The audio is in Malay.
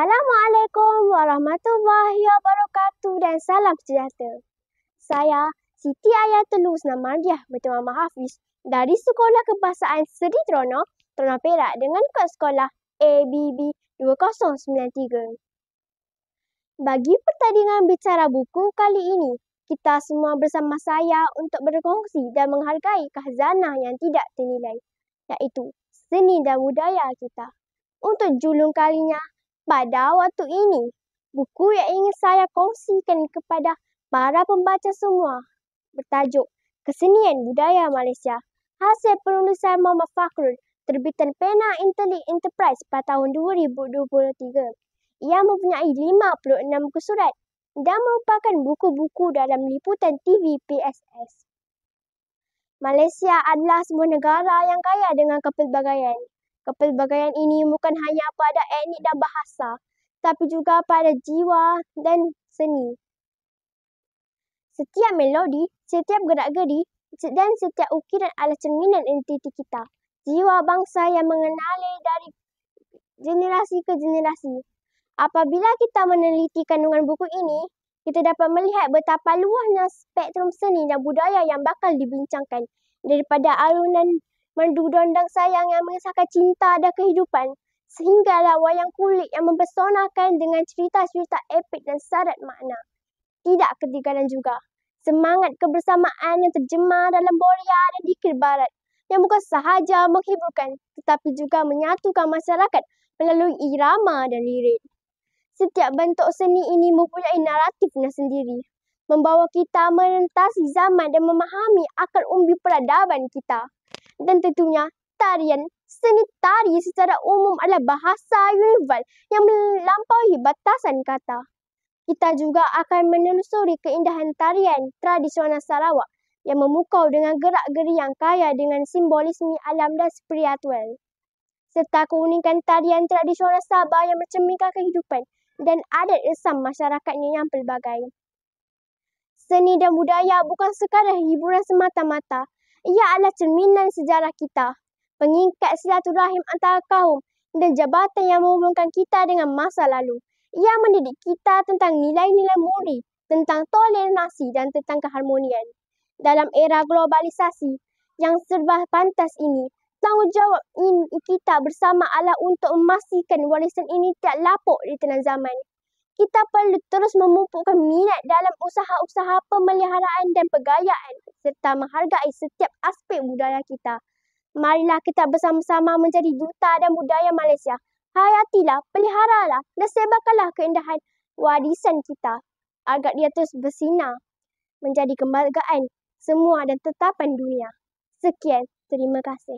Assalamualaikum warahmatullahi wabarakatuh dan salam sejahtera. Saya Siti Ayatul Husna Mardiah bertemu Muhammad Hafiz dari Sekolah Kebahasaan Seri Terengganu, Terengganu Perak dengan kod sekolah ABB 2093. Bagi pertandingan bicara buku kali ini, kita semua bersama saya untuk berkongsi dan menghargai khazanah yang tidak ternilai, iaitu seni dan budaya kita. Untuk julung kalinya, pada waktu ini, buku yang ingin saya kongsikan kepada para pembaca semua bertajuk Kesenian Budaya Malaysia, hasil penulisan Muhammad Fakhrul, terbitan Pena Intellect Enterprise pada tahun 2023. Ia mempunyai 56 muka surat dan merupakan buku-buku dalam liputan TV PSS. Malaysia adalah sebuah negara yang kaya dengan kepelbagaian. Kepelbagaian ini bukan hanya pada etnik dan bahasa, tapi juga pada jiwa dan seni. Setiap melodi, setiap gerak-geri dan setiap ukiran adalah cerminan identiti kita. Jiwa bangsa yang mengenali dari generasi ke generasi. Apabila kita meneliti kandungan buku ini, kita dapat melihat betapa luasnya spektrum seni dan budaya yang bakal dibincangkan. Daripada alunan merdu dondang sayang yang mengisahkan cinta dan kehidupan, sehinggalah wayang kulit yang mempesonakan dengan cerita-cerita epik dan syarat makna. Tidak ketinggalan juga semangat kebersamaan yang terjemah dalam boria dan dikir barat, yang bukan sahaja menghiburkan, tetapi juga menyatukan masyarakat melalui irama dan lirik. Setiap bentuk seni ini mempunyai naratifnya sendiri, membawa kita melintasi zaman dan memahami akar umbi peradaban kita. Dan tentunya, tarian, seni tari secara umum adalah bahasa universal yang melampaui batasan kata. Kita juga akan menelusuri keindahan tarian tradisional Sarawak yang memukau dengan gerak-geri yang kaya dengan simbolisme alam dan spiritual, serta keunikan tarian tradisional Sabah yang mencerminkan kehidupan dan adat resam masyarakatnya yang pelbagai. Seni dan budaya bukan sekadar hiburan semata-mata. Ia adalah cerminan sejarah kita, pengikat silaturahim antara kaum dan jabatan yang menghubungkan kita dengan masa lalu. Ia mendidik kita tentang nilai-nilai mulia, tentang toleransi dan tentang keharmonian. Dalam era globalisasi yang serba pantas ini, tanggungjawab kita bersama adalah untuk memastikan warisan ini tidak lapuk di tengah zaman. Kita perlu terus memupukkan minat dalam usaha-usaha pemeliharaan dan penggayaan serta menghargai setiap aspek budaya kita. Marilah kita bersama-sama menjadi duta dan budaya Malaysia. Hayatilah, peliharalah dan sebarkanlah keindahan warisan kita agar dia terus bersinar menjadi kebanggaan semua dan tetapan dunia. Sekian, terima kasih.